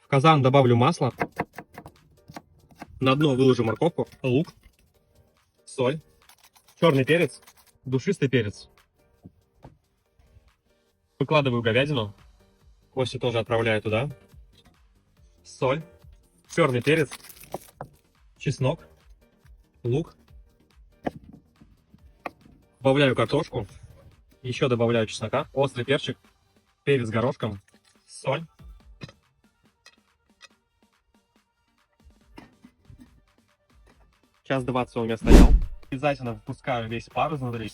В казан добавлю масло. На дно выложу морковку, лук, соль, черный перец, душистый перец. Выкладываю говядину. Костю тоже отправляю туда. Соль, черный перец, чеснок, лук. Добавляю картошку. Еще добавляю чеснока, острый перчик, перец горошком, соль. Час 20 он у меня стоял. Обязательно впускаю весь пар изнутри.